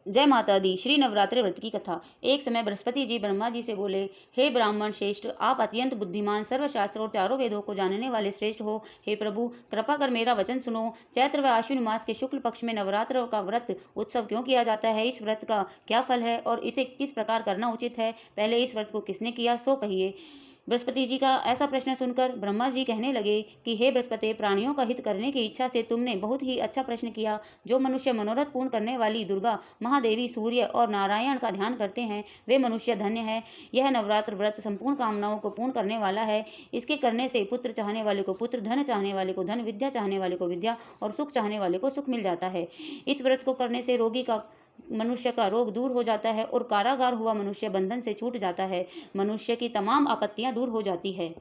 जय माता दी। श्री नवरात्रि व्रत की कथा। एक समय बृहस्पति जी ब्रह्मा जी से बोले, हे ब्राह्मण श्रेष्ठ, आप अत्यंत बुद्धिमान, सर्वशास्त्र और चारों वेदों को जानने वाले श्रेष्ठ हो। हे प्रभु, कृपा कर मेरा वचन सुनो। चैत्र व आश्विन मास के शुक्ल पक्ष में नवरात्र का व्रत उत्सव क्यों किया जाता है? इस व्रत का क्या फल है और इसे किस प्रकार करना उचित है? पहले इस व्रत को किसने किया, सो कहिए। बृहस्पति जी का ऐसा प्रश्न सुनकर ब्रह्मा जी कहने लगे कि हे बृहस्पति, प्राणियों का हित करने की इच्छा से तुमने बहुत ही अच्छा प्रश्न किया। जो मनुष्य मनोरथ पूर्ण करने वाली दुर्गा, महादेवी, सूर्य और नारायण का ध्यान करते हैं, वे मनुष्य धन्य है। यह नवरात्र व्रत संपूर्ण कामनाओं को पूर्ण करने वाला है। इसके करने से पुत्र चाहने वाले को पुत्र, धन चाहने वाले को धन, विद्या चाहने वाले को विद्या और सुख चाहने वाले को सुख मिल जाता है। इस व्रत को करने से रोगी का मनुष्य का रोग दूर हो जाता है और कारागार हुआ मनुष्य बंधन से छूट जाता है। मनुष्य की तमाम आपत्तियां दूर हो जाती है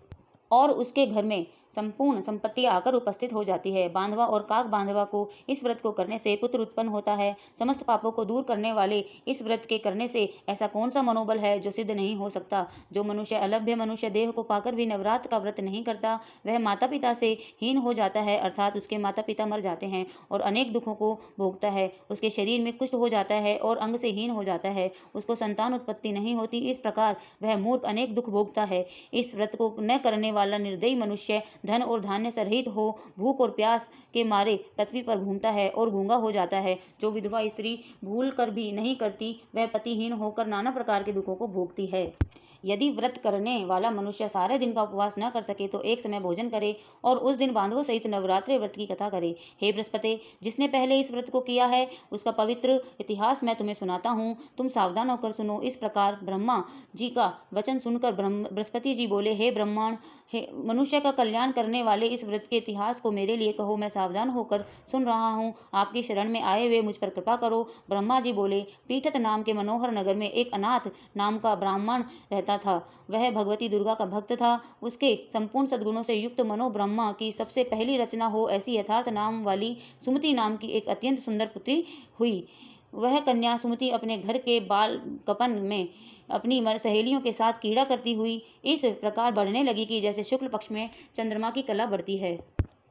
और उसके घर में संपूर्ण संपत्ति आकर उपस्थित हो जाती है। बांधवा और काक बांधवा को इस व्रत को करने से पुत्र उत्पन्न होता है। समस्त पापों को दूर करने वाले इस व्रत के करने से ऐसा कौन सा मनोबल है जो सिद्ध नहीं हो सकता? जो मनुष्य अलभ्य मनुष्य देह को पाकर भी नवरात्र का व्रत नहीं करता, वह माता पिता से हीन हो जाता है, अर्थात उसके माता पिता मर जाते हैं और अनेक दुखों को भोगता है। उसके शरीर में कुष्ठ हो जाता है और अंग से हीन हो जाता है। उसको संतान उत्पत्ति नहीं होती। इस प्रकार वह मूर्ख अनेक दुख भोगता है। इस व्रत को न करने वाला निर्दयी मनुष्य धन और धान्य से रहित हो भूख और प्यास के मारे पृथ्वी पर घूमता है और गूंगा हो जाता है। जो विधवा स्त्री भूल कर भी नहीं करती, वह पतिहीन होकर नाना प्रकार के दुखों को भोगती है। यदि व्रत करने वाला मनुष्य सारे दिन का उपवास न कर सके तो एक समय भोजन करे और उस दिन बांधवों सहित नवरात्रि व्रत की कथा करे। हे बृहस्पति, जिसने पहले इस व्रत को किया है उसका पवित्र इतिहास मैं तुम्हें सुनाता हूँ, तुम सावधान होकर सुनो। इस प्रकार ब्रह्मा जी का वचन सुनकर बृहस्पति जी बोले, हे ब्रह्मण, हे मनुष्य का कल्याण करने वाले इस व्रत के इतिहास को मेरे लिए कहो, मैं सावधान होकर सुन रहा हूँ। आपकी शरण में आए हुए मुझ पर कृपा करो। ब्रह्मा जी बोले, पीठत नाम के मनोहर नगर में एक अनाथ नाम का ब्राह्मण रहता था। वह भगवती दुर्गा का भक्त था। उसके संपूर्ण सद्गुणों से युक्त मनो ब्रह्मा की सबसे पहली रचना हो ऐसी यथार्थ नाम वाली सुमति नाम की एक अत्यंत सुंदर पुत्री हुई। वह कन्या सुमति अपने घर के बाल कपन में अपनी सहेलियों के साथ कीड़ा करती हुई इस प्रकार बढ़ने लगी कि जैसे शुक्ल पक्ष में चंद्रमा की कला बढ़ती है।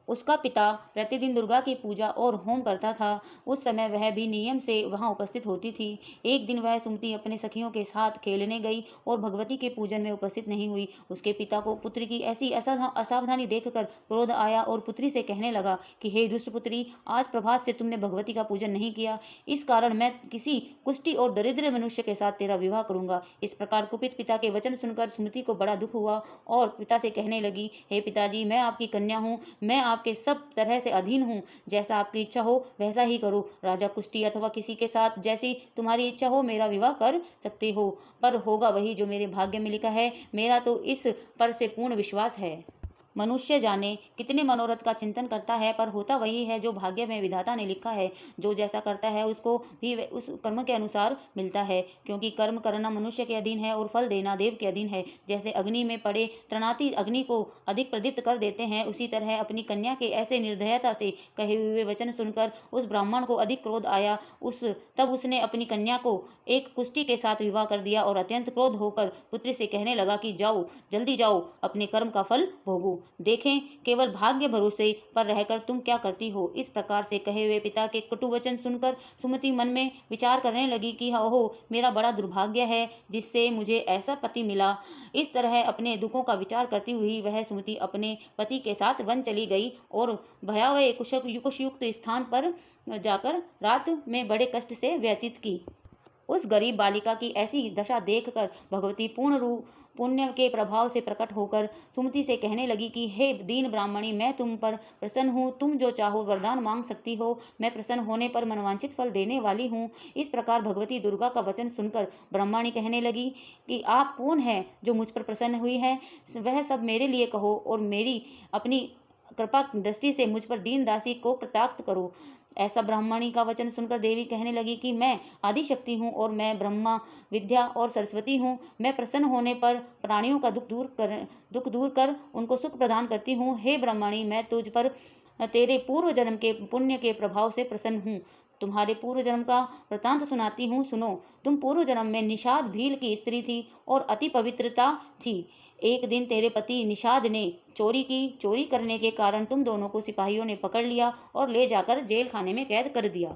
उसका पिता प्रतिदिन दुर्गा की पूजा और होम करता था। उस समय वह भी नियम से वहां उपस्थित होती थी। एक दिन वह सुमति अपने सखियों के साथ खेलने गई और भगवती के पूजन में उपस्थित नहीं हुई। उसके पिता को पुत्री की ऐसी असावधानी देखकर क्रोध आया और पुत्री से कहने लगा कि हे दुष्ट पुत्री, आज प्रभात से तुमने भगवती का पूजन नहीं किया, इस कारण मैं किसी कुष्ठी और दरिद्र मनुष्य के साथ तेरा विवाह करूंगा। इस प्रकार कुपित पिता के वचन सुनकर सुमति को बड़ा दुख हुआ और पिता से कहने लगी, हे पिताजी, मैं आपकी कन्या हूँ, मैं आपके सब तरह से अधीन हूँ, जैसा आपकी इच्छा हो वैसा ही करो। राजा कुष्ठी अथवा किसी के साथ जैसी तुम्हारी इच्छा हो मेरा विवाह कर सकते हो, पर होगा वही जो मेरे भाग्य में लिखा है। मेरा तो इस पर से पूर्ण विश्वास है। मनुष्य जाने कितने मनोरथ का चिंतन करता है, पर होता वही है जो भाग्य में विधाता ने लिखा है। जो जैसा करता है उसको भी उस कर्म के अनुसार मिलता है, क्योंकि कर्म करना मनुष्य के अधीन है और फल देना देव के अधीन है। जैसे अग्नि में पड़े तृणाती अग्नि को अधिक प्रदीप्त कर देते हैं, उसी तरह अपनी कन्या के ऐसे निर्दयता से कहे हुए वचन सुनकर उस ब्राह्मण को अधिक क्रोध आया। तब उसने अपनी कन्या को एक कुष्ठी के साथ विवाह कर दिया और अत्यंत क्रोध होकर पुत्री से कहने लगा कि जाओ, जल्दी जाओ, अपने कर्म का फल भोगो। देखें केवल भाग्य भरोसे पर रहकर तुम क्या करती हो। इस प्रकार से कहे हुए पिता के कटु वचन सुनकर सुमति मन में विचार करने लगी कि ओहो, मेरा बड़ा दुर्भाग्य है जिससे मुझे ऐसा पति मिला। इस तरह अपने दुखों का विचार करती हुई वह सुमति अपने पति के साथ वन चली गई और भयावह कुशयुक्त स्थान पर जाकर रात में बड़े कष्ट से व्यतीत की। उस गरीब बालिका की ऐसी दशा देखकर भगवती पूर्ण रूप पुण्य के प्रभाव से प्रकट होकर सुमति से कहने लगी कि हे दीन ब्राह्मणी, मैं तुम पर प्रसन्न हूँ, तुम जो चाहो वरदान मांग सकती हो, मैं प्रसन्न होने पर मनवांछित फल देने वाली हूँ। इस प्रकार भगवती दुर्गा का वचन सुनकर ब्राह्मणी कहने लगी कि आप कौन है जो मुझ पर प्रसन्न हुई है, वह सब मेरे लिए कहो और मेरी अपनी कृपा दृष्टि से मुझ पर दीन दासी को कटाक्ष करो। ऐसा ब्राह्मणी का वचन सुनकर देवी कहने लगी कि मैं आदिशक्ति हूँ और मैं ब्रह्मा, विद्या और सरस्वती हूँ। मैं प्रसन्न होने पर प्राणियों का दुख दूर कर उनको सुख प्रदान करती हूँ। हे ब्राह्मणी, मैं तुझ पर तेरे पूर्व जन्म के पुण्य के प्रभाव से प्रसन्न हूँ। तुम्हारे पूर्व जन्म का वृतांत सुनाती हूँ, सुनो। तुम पूर्व जन्म में निषाद भील की स्त्री थी और अति पवित्रता थी। एक दिन तेरे पति निषाद ने चोरी की। चोरी करने के कारण तुम दोनों को सिपाहियों ने पकड़ लिया और ले जाकर जेल खाने में कैद कर दिया।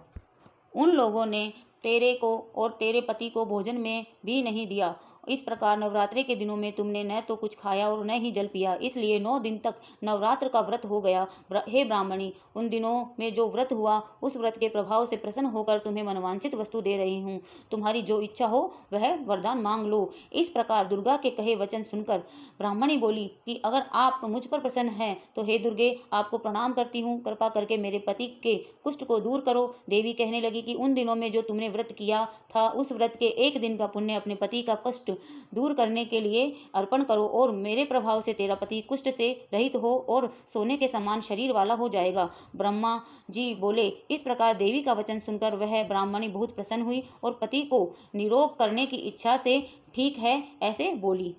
उन लोगों ने तेरे को और तेरे पति को भोजन में भी नहीं दिया। इस प्रकार नवरात्रि के दिनों में तुमने न तो कुछ खाया और न ही जल पिया, इसलिए 9 दिन तक नवरात्र का व्रत हो गया। हे ब्राह्मणी, उन दिनों में जो व्रत हुआ उस व्रत के प्रभाव से प्रसन्न होकर तुम्हें मनवांचित वस्तु दे रही हूँ। तुम्हारी जो इच्छा हो वह वरदान मांग लो। इस प्रकार दुर्गा के कहे वचन सुनकर ब्राह्मणी बोली कि अगर आप मुझ पर प्रसन्न हैं तो हे दुर्गे, आपको प्रणाम करती हूँ, कृपा करके मेरे पति के कुष्ठ को दूर करो। देवी कहने लगी कि उन दिनों में जो तुमने व्रत किया था उस व्रत के एक दिन का पुण्य अपने पति का कष्ट दूर करने के लिए अर्पण करो और मेरे प्रभाव से तेरा पति कुष्ठ से रहित हो और सोने के समान शरीर वाला हो जाएगा। ब्रह्मा जी बोले। इस प्रकार देवी का वचन सुनकर वह ब्राह्मणी बहुत प्रसन्न हुई और पति को निरोग करने की इच्छा से ठीक है ऐसे बोली।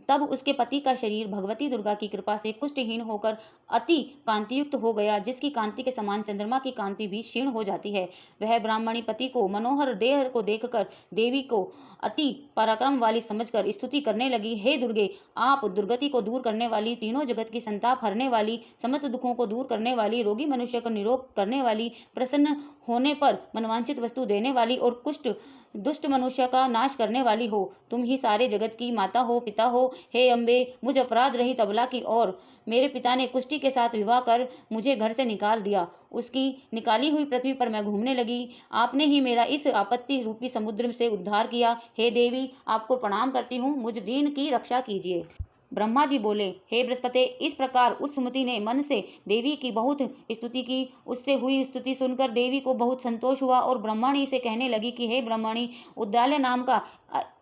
तब उसके पति का शरीर भगवती दुर्गा की कृपा से कुष्ठहीन होकर अति कांतियुक्त हो गया, जिसकी कांति के समान चंद्रमा की कांति भी क्षीण हो जाती है। वह ब्राह्मणी पति को मनोहर देह को देखकर देवी को अति पराक्रम वाली समझकर स्तुति करने लगी। हे दुर्गे, आप दुर्गति को दूर करने वाली, तीनों जगत की संताप हरने वाली, समस्त दुखों को दूर करने वाली, रोगी मनुष्य को निरोग करने वाली, प्रसन्न होने पर मनवांचित वस्तु देने वाली और दुष्ट मनुष्य का नाश करने वाली हो। तुम ही सारे जगत की माता हो, पिता हो। हे अम्बे, मुझ अपराध रहित अबला की और मेरे पिता ने कुष्ठी के साथ विवाह कर मुझे घर से निकाल दिया। उसकी निकाली हुई पृथ्वी पर मैं घूमने लगी। आपने ही मेरा इस आपत्ति रूपी समुद्र से उद्धार किया। हे देवी, आपको प्रणाम करती हूँ, मुझ दीन की रक्षा कीजिए। ब्रह्मा जी बोले। हे बृहस्पति, इस प्रकार उस सुमति ने मन से देवी की बहुत स्तुति की। उससे हुई स्तुति सुनकर देवी को बहुत संतोष हुआ और ब्रह्मणी से कहने लगी कि हे ब्रह्मणी, उद्दालय नाम का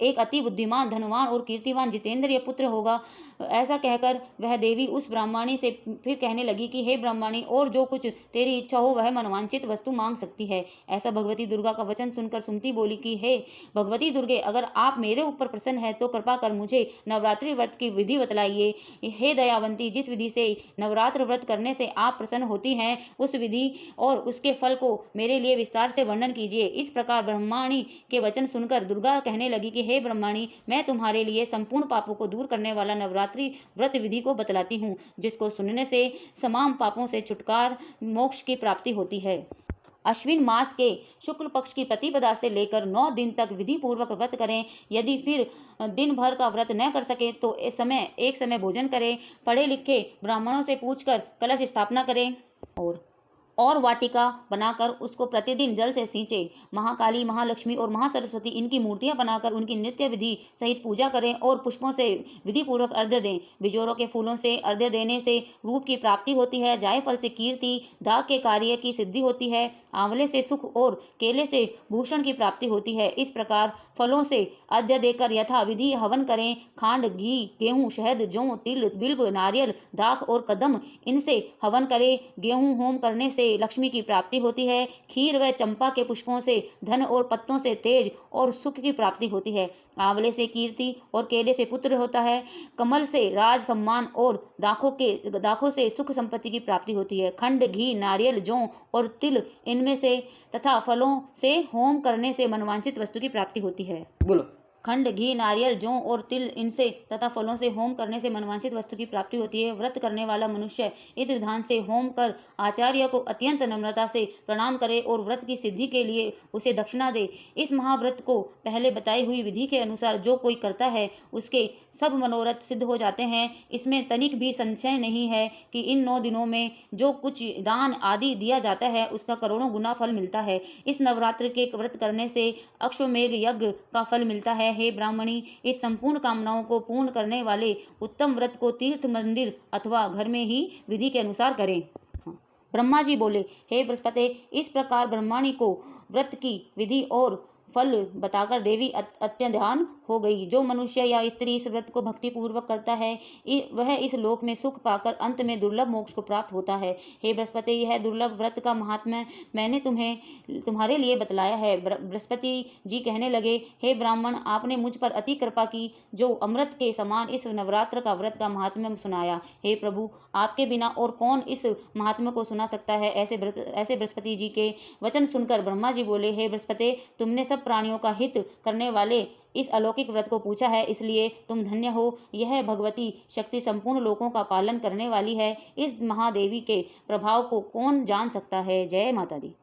एक अति बुद्धिमान, धनवान और कीर्तिवान जितेंद्रिय पुत्र होगा। ऐसा कहकर वह देवी उस ब्राह्मणी से फिर कहने लगी कि हे ब्राह्मणी, और जो कुछ तेरी इच्छा हो वह मनवांचित वस्तु मांग सकती है। ऐसा भगवती दुर्गा का वचन सुनकर सुमति बोली कि हे भगवती दुर्गे, अगर आप मेरे ऊपर प्रसन्न है तो कृपा कर मुझे नवरात्रि व्रत की विधि बतलाइए। हे दयावंती, जिस विधि से नवरात्र व्रत करने से आप प्रसन्न होती हैं उस विधि और उसके फल को मेरे लिए विस्तार से वर्णन कीजिए। इस प्रकार ब्रह्मणी के वचन सुनकर दुर्गा कहने लगी कि हे ब्रह्मणी, मैं तुम्हारे लिए संपूर्ण पापों को दूर करने वाला नवरात्रि व्रत विधि को बतलाती हूँ, जिसको सुनने से तमाम पापों से छुटकार मोक्ष की प्राप्ति होती है। अश्विन मास के शुक्ल पक्ष की प्रतिपदा से लेकर 9 दिन तक विधि पूर्वक व्रत करें। यदि फिर दिन भर का व्रत न कर सके तो एक समय भोजन करें। पढ़े लिखे ब्राह्मणों से पूछकर कलश स्थापना करें और वाटिका बनाकर उसको प्रतिदिन जल से सींचे। महाकाली, महालक्ष्मी और महासरस्वती इनकी मूर्तियां बनाकर उनकी नित्य विधि सहित पूजा करें और पुष्पों से विधि पूर्वक अर्घ्य दें। बिजोरों के फूलों से अर्घ्य देने से रूप की प्राप्ति होती है, जायफल से कीर्ति, दाग के कार्य की सिद्धि होती है, आंवले से सुख और केले से भूषण की प्राप्ति होती है। इस प्रकार फलों से अर्घ्य देकर यथा विधि हवन करें। खांड, घी, गेहूं, शहद, जौ, तिल, बिल्व, नारियल, दाख और कदम इनसे हवन करें। गेहूं होम करने से लक्ष्मी की प्राप्ति होती है। खीर व चंपा के पुष्पों से धन और पत्तों से तेज और सुख की प्राप्ति होती है। आंवले से कीर्ति और केले से पुत्र होता है। कमल से राज सम्मान और दाखों से सुख संपत्ति की प्राप्ति होती है। खंड, घी, नारियल, जौ और तिल इनमें से तथा फलों से होम करने से मनवांचित वस्तु की प्राप्ति होती है। बोलो। खंड, घी, नारियल, जौ और तिल इनसे तथा फलों से होम करने से मनवांचित वस्तु की प्राप्ति होती है। व्रत करने वाला मनुष्य इस विधान से होम कर आचार्य को अत्यंत नम्रता से प्रणाम करे और व्रत की सिद्धि के लिए उसे दक्षिणा दे। इस महाव्रत को पहले बताई हुई विधि के अनुसार जो कोई करता है उसके सब मनोरथ सिद्ध हो जाते हैं। इसमें तनिक भी संशय नहीं है कि इन 9 दिनों में जो कुछ दान आदि दिया जाता है उसका करोड़ों गुना फल मिलता है। इस नवरात्र के व्रत करने से अश्वमेघ यज्ञ का फल मिलता है। हे ब्राह्मणी, इस संपूर्ण कामनाओं को पूर्ण करने वाले उत्तम व्रत को तीर्थ, मंदिर अथवा घर में ही विधि के अनुसार करें। ब्रह्मा जी बोले। हे बृहस्पति, इस प्रकार ब्रह्मणी को व्रत की विधि और फल बताकर देवी अत्यंध्यान हो गई। जो मनुष्य या स्त्री इस व्रत को भक्ति पूर्वक करता है वह इस लोक में सुख पाकर अंत में दुर्लभ मोक्ष को प्राप्त होता है। हे बृहस्पति, यह दुर्लभ व्रत का महात्म्य मैंने तुम्हारे लिए बतलाया है। बृहस्पति जी कहने लगे, हे ब्राह्मण, आपने मुझ पर अति कृपा की जो अमृत के समान इस नवरात्र का व्रत का महात्म्य सुनाया। हे प्रभु, आपके बिना और कौन इस महात्म्य को सुना सकता है। ऐसे बृहस्पति जी के वचन सुनकर ब्रह्मा जी बोले, हे बृहस्पति, तुमने सब प्राणियों का हित करने वाले इस अलौकिक व्रत को पूछा है, इसलिए तुम धन्य हो। यह भगवती शक्ति संपूर्ण लोकों का पालन करने वाली है। इस महादेवी के प्रभाव को कौन जान सकता है। जय माता दी।